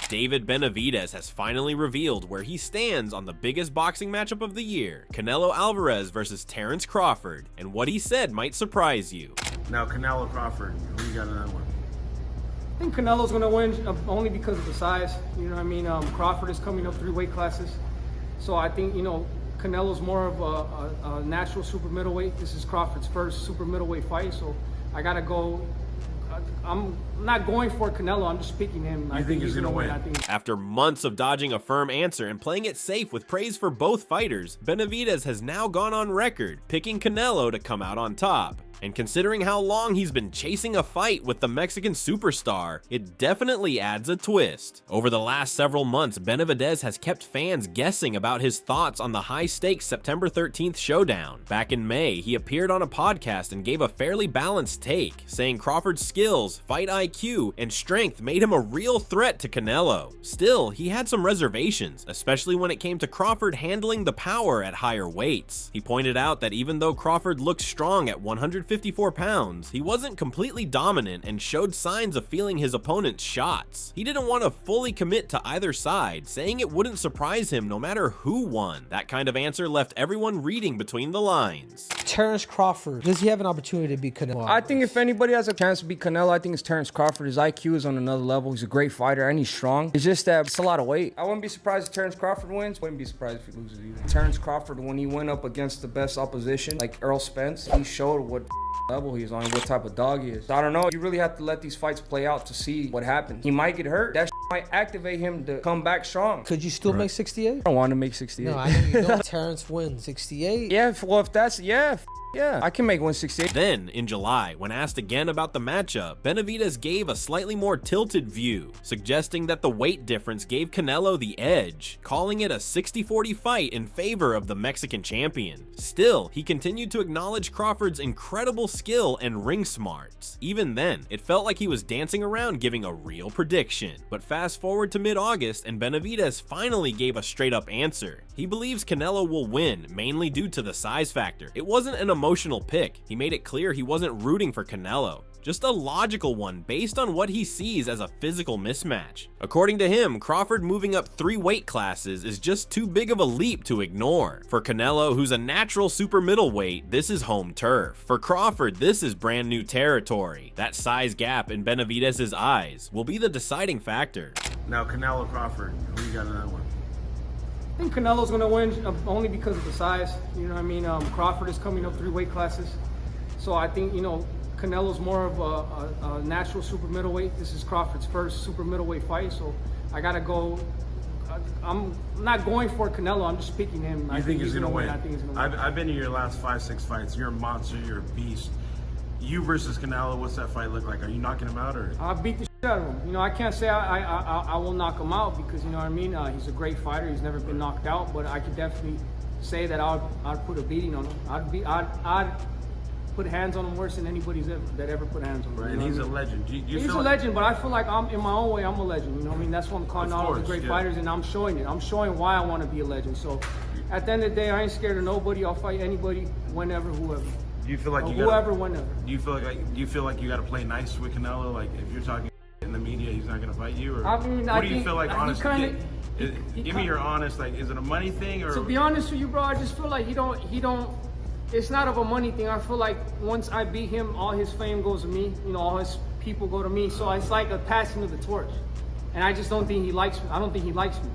David Benavidez has finally revealed where he stands on the biggest boxing matchup of the year, Canelo Alvarez versus Terrence Crawford, and what he said might surprise you. Now, Canelo Crawford, who you got in that one? I think Canelo's going to win only because of the size. You know what I mean? Crawford is coming up 3 weight classes. So I think, Canelo's more of a natural super middleweight. This is Crawford's first super middleweight fight. So I got to go. I'm not going for Canelo. I'm just speaking to him. I think he's going to win. After months of dodging a firm answer and playing it safe with praise for both fighters, Benavidez has now gone on record picking Canelo to come out on top. And considering how long he's been chasing a fight with the Mexican superstar, it definitely adds a twist. Over the last several months, Benavidez has kept fans guessing about his thoughts on the high-stakes September 13th showdown. Back in May, he appeared on a podcast and gave a fairly balanced take, saying Crawford's skills, fight IQ, and strength made him a real threat to Canelo. Still, he had some reservations, especially when it came to Crawford handling the power at higher weights. He pointed out that even though Crawford looked strong at 154 pounds, he wasn't completely dominant and showed signs of feeling his opponent's shots. He didn't want to fully commit to either side, saying it wouldn't surprise him no matter who won. That kind of answer left everyone reading between the lines. Terrence Crawford, does he have an opportunity to beat Canelo? I think if anybody has a chance to beat Canelo, I think it's Terrence Crawford. His IQ is on another level. He's a great fighter and he's strong. It's just that it's a lot of weight. I wouldn't be surprised if Terrence Crawford wins. Wouldn't be surprised if he loses either. Terrence Crawford, when he went up against the best opposition, like Errol Spence, he showed what level he's on, what type of dog he is. So I don't know. You really have to let these fights play out to see what happens. He might get hurt. That might activate him to come back strong. Could you still make 68? I don't want to make 68. No, I know you don't. Terrence wins 68. Yeah, well, if that's, yeah, I can make 168. Then, in July, when asked again about the matchup, Benavidez gave a slightly more tilted view, suggesting that the weight difference gave Canelo the edge, calling it a 60-40 fight in favor of the Mexican champion. Still, he continued to acknowledge Crawford's incredible skill and ring smarts. Even then, it felt like he was dancing around giving a real prediction. But fast forward to mid-August, and Benavidez finally gave a straight-up answer. He believes Canelo will win, mainly due to the size factor. It wasn't an emotional pick. He made it clear he wasn't rooting for Canelo. Just a logical one based on what he sees as a physical mismatch. According to him, Crawford moving up 3 weight classes is just too big of a leap to ignore. For Canelo, who's a natural super middleweight, this is home turf. For Crawford, this is brand new territory. That size gap in Benavidez's eyes will be the deciding factor. Now, Canelo Crawford, who you got in that one? I think Canelo's going to win only because of the size. You know what I mean? Crawford is coming up 3 weight classes. So I think, Canelo's more of a natural super middleweight. This is Crawford's first super middleweight fight. So I got to go. I'm not going for Canelo. I'm just speaking to him. I think he's going to win. I think he's going to win. I've been to your last 5-6 fights. You're a monster. You're a beast. You versus Canelo, what's that fight look like? Are you knocking him out or? I'll beat the shit out of him. I can't say I will knock him out because, you know what I mean? He's a great fighter. He's never been knocked out, but I could definitely say that I'd put a beating on him. I'd put hands on him worse than anybody's ever put hands on him. Right, and he's a legend. He's a legend, but I feel like in my own way, I'm a legend. You know what I mean? That's what I'm calling all the great fighters, and I'm showing it. I'm showing why I want to be a legend. So at the end of the day, I ain't scared of nobody. I'll fight anybody, whenever, whoever. Do you feel like whenever? Do you feel like you got to play nice with Canelo? Like if you're talking in the media, he's not going to fight you, or what do you feel like? Honestly, give me your honest. Like, is it a money thing, or? To be honest with you, bro, I just feel like he don't. It's not of a money thing. I feel like once I beat him, all his fame goes to me. All his people go to me. So it's like a passing of the torch. And I just don't think he likes me. I don't think he likes me.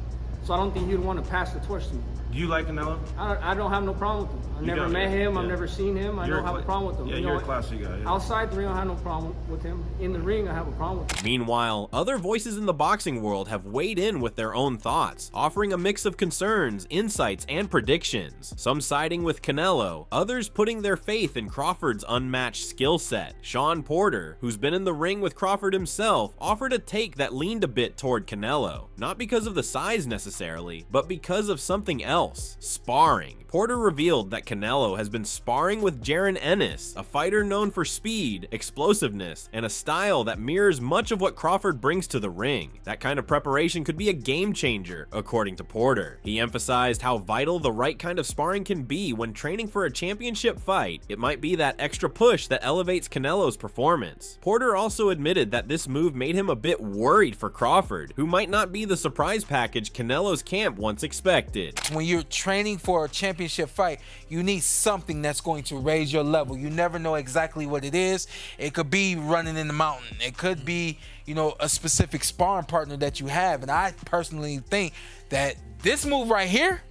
So I don't think he'd want to pass the torch to me. Do you like Canelo? I don't have no problem with him. I've never met him. I've never seen him. I don't have a problem with him. Yeah, you're a classy guy. Yeah. Outside the ring, I have no problem with him. In the ring, I have a problem with him. Meanwhile, other voices in the boxing world have weighed in with their own thoughts, offering a mix of concerns, insights, and predictions. Some siding with Canelo, others putting their faith in Crawford's unmatched skill set. Sean Porter, who's been in the ring with Crawford himself, offered a take that leaned a bit toward Canelo. Not because of the size necessarily, but because of something else: sparring. Porter revealed that Canelo has been sparring with Jaron Ennis, a fighter known for speed, explosiveness, and a style that mirrors much of what Crawford brings to the ring. That kind of preparation could be a game changer, according to Porter. He emphasized how vital the right kind of sparring can be when training for a championship fight. It might be that extra push that elevates Canelo's performance. Porter also admitted that this move made him a bit worried for Crawford, who might not be the surprise package Canelo's camp once expected. When you're training for a championship fight, you need something that's going to raise your level. You never know exactly what it is. It could be running in the mountain. It could be, you know, a specific sparring partner that you have. And I personally think that this move right here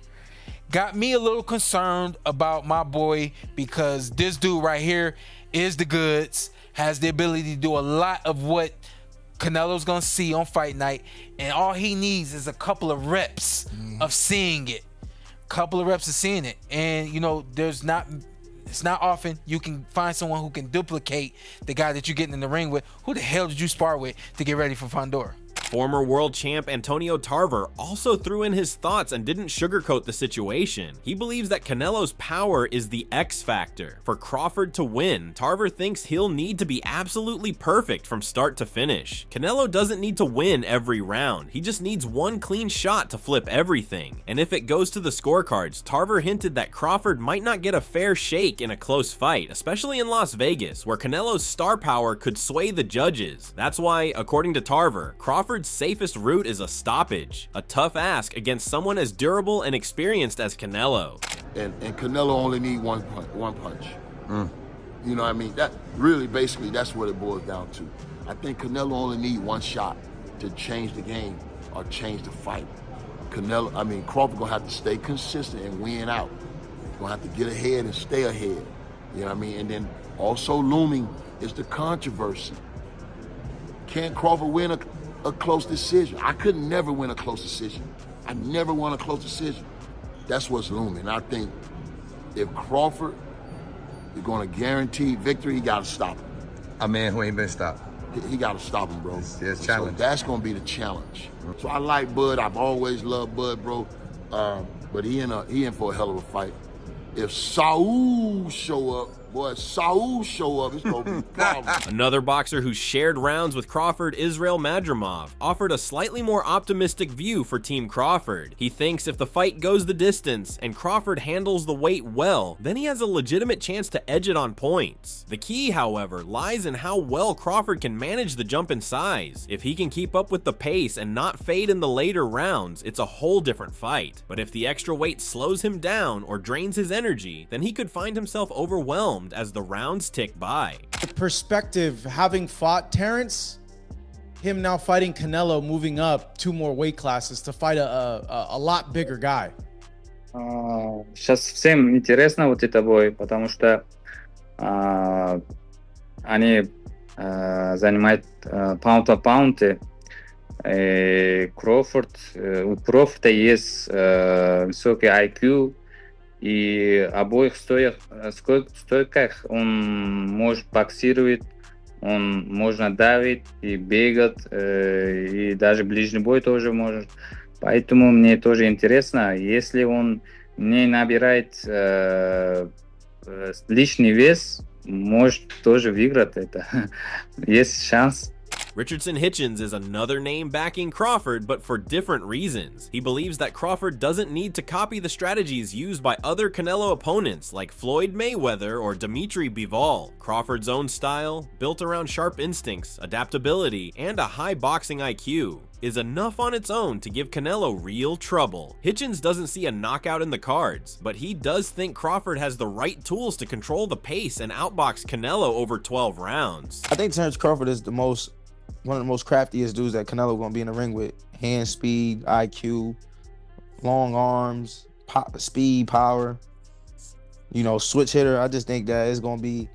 got me a little concerned about my boy, because this dude right here is the goods, has the ability to do a lot of what Canelo's gonna see on fight night, and all he needs is a couple of reps of seeing it. And you know, it's not often you can find someone who can duplicate the guy that you're getting in the ring with. Who the hell did you spar with to get ready for Fondor? Former world champ Antonio Tarver also threw in his thoughts and didn't sugarcoat the situation. He believes that Canelo's power is the X factor. For Crawford to win, Tarver thinks he'll need to be absolutely perfect from start to finish. Canelo doesn't need to win every round. He just needs one clean shot to flip everything. And if it goes to the scorecards, Tarver hinted that Crawford might not get a fair shake in a close fight, especially in Las Vegas, where Canelo's star power could sway the judges. That's why, according to Tarver, Crawford's safest route is a stoppage, a tough ask against someone as durable and experienced as Canelo. And Canelo only need one punch. You know what I mean? That really, basically, that's what it boils down to. I think Canelo only need one shot to change the game or change the fight. Crawford gonna have to stay consistent and win out. Gonna have to get ahead and stay ahead. You know what I mean? And then also looming is the controversy. Can Crawford win a close decision? I could never win a close decision. I never won a close decision. That's what's looming. I think if Crawford is going to guarantee victory, he got to stop him. A man who ain't been stopped. He got to stop him, bro. It's challenge. So that's going to be the challenge. So I like Bud. I've always loved Bud, bro. But he in for a hell of a fight. If Saul show up, it's gonna be a problem. Another boxer who shared rounds with Crawford, Israel Madrimov, offered a slightly more optimistic view for Team Crawford. He thinks if the fight goes the distance and Crawford handles the weight well, then he has a legitimate chance to edge it on points. The key, however, lies in how well Crawford can manage the jump in size. If he can keep up with the pace and not fade in the later rounds, it's a whole different fight. But if the extra weight slows him down or drains his energy, then he could find himself overwhelmed as the rounds tick by. The perspective, having fought Terrence, him now fighting Canelo, moving up 2 more weight classes to fight a lot bigger guy. Сейчас всем интересно вот это бой, потому что они занимают паунд-то-паунд. У Крофорда есть высокий IQ, и обоих стойках он может боксировать, он можно давить и бегать, и даже ближний бой тоже может. Поэтому мне тоже интересно, если он не набирает лишний вес, может тоже выиграть это. Есть шанс. Richardson Hitchens is another name backing Crawford, but for different reasons. He believes that Crawford doesn't need to copy the strategies used by other Canelo opponents like Floyd Mayweather or Dimitri Bivol. Crawford's own style, built around sharp instincts, adaptability, and a high boxing IQ, is enough on its own to give Canelo real trouble. Hitchens doesn't see a knockout in the cards, but he does think Crawford has the right tools to control the pace and outbox Canelo over 12 rounds. I think Terrence Crawford is one of the most craftiest dudes that Canelo gonna be in the ring with. Hand speed, IQ, long arms, speed, power. You know, switch hitter. I just think that it's gonna be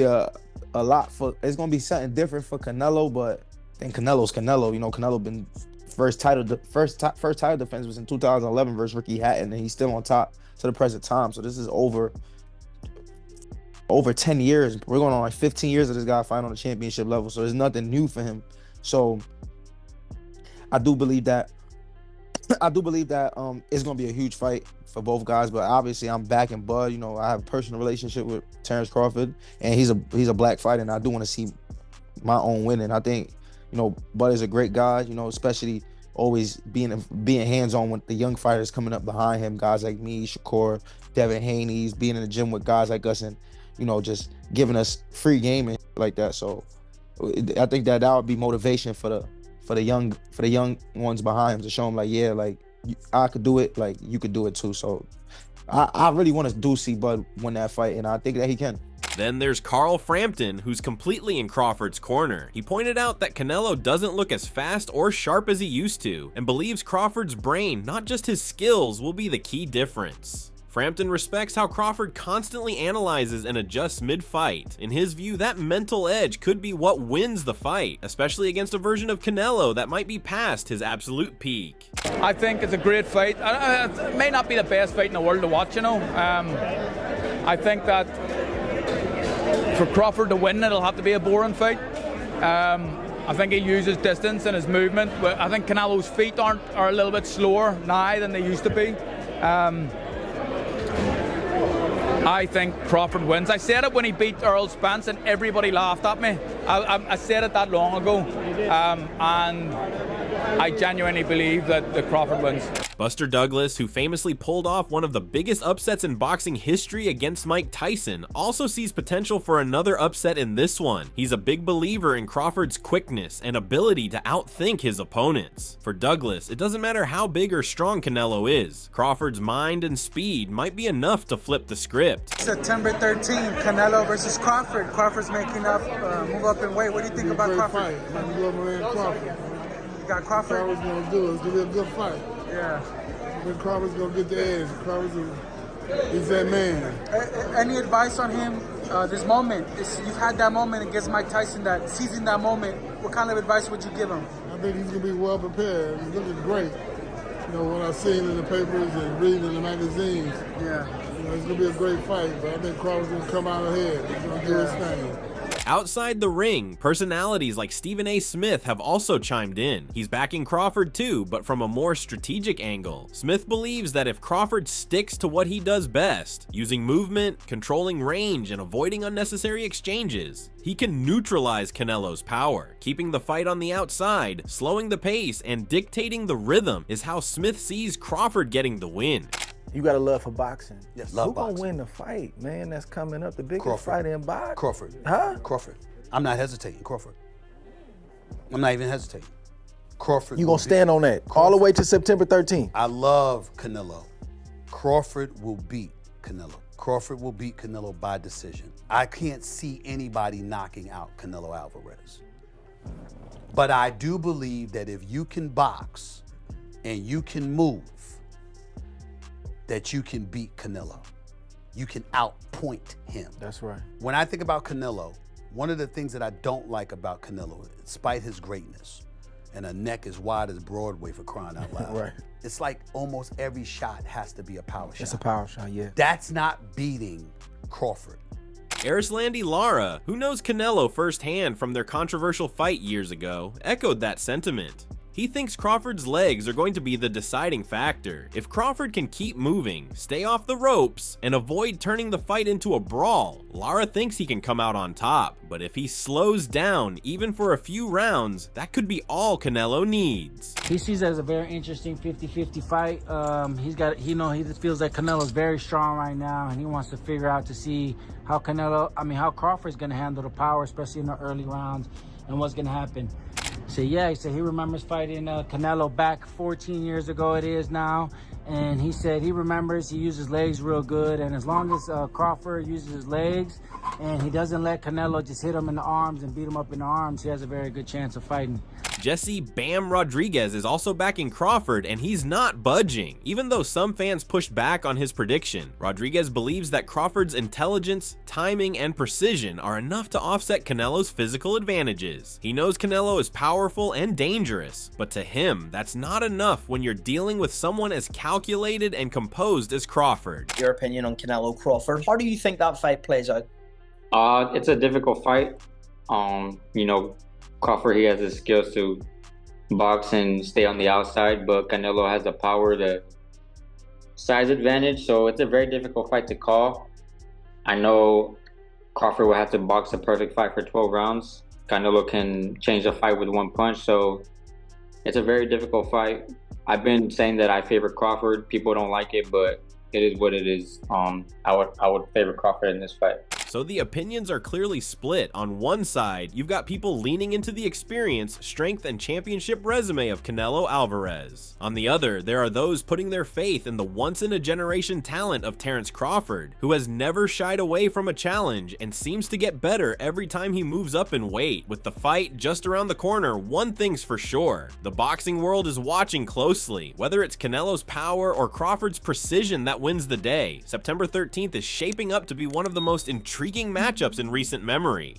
a lot for. It's gonna be something different for Canelo, but then Canelo's Canelo. You know, Canelo been first title defense was in 2011 versus Ricky Hatton, and he's still on top to the present time. So this is over 10 years. We're going on like 15 years of this guy fighting on the championship level. So there's nothing new for him. So I do believe that I do believe that it's gonna be a huge fight for both guys, but obviously I'm backing Bud. You know, I have a personal relationship with Terrence Crawford, and he's a black fighter, and I do want to see my own winning. I think, you know, Bud is a great guy, you know, especially always being hands-on with the young fighters coming up behind him, guys like me, Shakur, Devin Haney's, being in the gym with guys like us, and, you know, just giving us free game and like that. So I think that would be motivation for the young ones behind him, to show them like, yeah, like I could do it, like you could do it too. So I really want to see Bud win that fight, and I think that he can. Then there's Carl Frampton, who's completely in Crawford's corner. He pointed out that Canelo doesn't look as fast or sharp as he used to, and believes Crawford's brain, not just his skills, will be the key difference. Frampton respects how Crawford constantly analyzes and adjusts mid-fight. In his view, that mental edge could be what wins the fight, especially against a version of Canelo that might be past his absolute peak. I think it's a great fight. It may not be the best fight in the world to watch, you know. I think that for Crawford to win, it'll have to be a boring fight. I think he uses distance and his movement, but I think Canelo's feet are a little bit slower now than they used to be. I think Crawford wins. I said it when he beat Earl Spence and everybody laughed at me. I said it that long ago, and I genuinely believe that Crawford wins. Buster Douglas, who famously pulled off one of the biggest upsets in boxing history against Mike Tyson, also sees potential for another upset in this one. He's a big believer in Crawford's quickness and ability to outthink his opponents. For Douglas, it doesn't matter how big or strong Canelo is. Crawford's mind and speed might be enough to flip the script. September 13th, Canelo versus Crawford. Crawford's making up, move up in weight. What do you think about Crawford? You got Crawford? Crawford's gonna do it. It's gonna be a good fight. Yeah. But Crawford's gonna get the edge. He's that man. Any advice on him? This moment, you've had that moment against Mike Tyson, that seizing that moment. What kind of advice would you give him? I think he's gonna be well prepared. He's looking great. You know, what I've seen in the papers and reading in the magazines. Yeah. You know, it's gonna be a great fight, but I think Crawford's gonna come out ahead. He's gonna do his thing. Outside the ring, personalities like Stephen A. Smith have also chimed in. He's backing Crawford too, but from a more strategic angle. Smith believes that if Crawford sticks to what he does best, using movement, controlling range, and avoiding unnecessary exchanges, he can neutralize Canelo's power. Keeping the fight on the outside, slowing the pace, and dictating the rhythm is how Smith sees Crawford getting the win. You got a love for boxing. Yes, love boxing. Who gonna win the fight, man? That's coming up, the biggest Crawford. fight in boxing. Crawford. Huh? Crawford. I'm not hesitating. Crawford. I'm not even hesitating. Crawford. You gonna stand on that all the way to September 13th? I love Canelo. Crawford will beat Canelo. Crawford will beat Canelo by decision. I can't see anybody knocking out Canelo Alvarez. But I do believe that if you can box and you can move, that you can beat Canelo. You can outpoint him. That's right. When I think about Canelo, one of the things that I don't like about Canelo, despite his greatness, and a neck as wide as Broadway for crying out loud, Right. It's like almost every shot has to be a power shot. It's a power shot, yeah. That's not beating Crawford. Arislandi Lara, who knows Canelo firsthand from their controversial fight years ago, echoed that sentiment. He thinks Crawford's legs are going to be the deciding factor. If Crawford can keep moving, stay off the ropes, and avoid turning the fight into a brawl, Lara thinks he can come out on top. But if he slows down, even for a few rounds, that could be all Canelo needs. He sees it as a very interesting 50-50 fight. He just feels like Canelo's very strong right now, and he wants to figure out to see how Crawford's gonna handle the power, especially in the early rounds, and what's gonna happen. So yeah, he said he remembers fighting Canelo back 14 years ago it is now, and he said he remembers he uses legs real good, and as long as Crawford uses his legs and he doesn't let Canelo just hit him in the arms and beat him up in the arms, he has a very good chance of fighting. Jesse Bam Rodriguez is also backing Crawford, and he's not budging. Even though some fans pushed back on his prediction, Rodriguez believes that Crawford's intelligence, timing, and precision are enough to offset Canelo's physical advantages. He knows Canelo is powerful and dangerous, but to him, that's not enough when you're dealing with someone as calculated and composed as Crawford. Your opinion on Canelo Crawford? How do you think that fight plays out? It's a difficult fight. You know, Crawford, he has the skills to box and stay on the outside, but Canelo has the power to size advantage, so it's a very difficult fight to call. I know Crawford will have to box a perfect fight for 12 rounds. Canelo can change the fight with one punch, so it's a very difficult fight. I've been saying that I favor Crawford. People don't like it, but it is what it is. I would favor Crawford in this fight. So the opinions are clearly split. On one side, you've got people leaning into the experience, strength, and championship resume of Canelo Alvarez. On the other, there are those putting their faith in the once-in-a-generation talent of Terence Crawford, who has never shied away from a challenge and seems to get better every time he moves up in weight. With the fight just around the corner, one thing's for sure: the boxing world is watching closely. Whether it's Canelo's power or Crawford's precision that wins the day, September 13th is shaping up to be one of the most intriguing matchups in recent memory.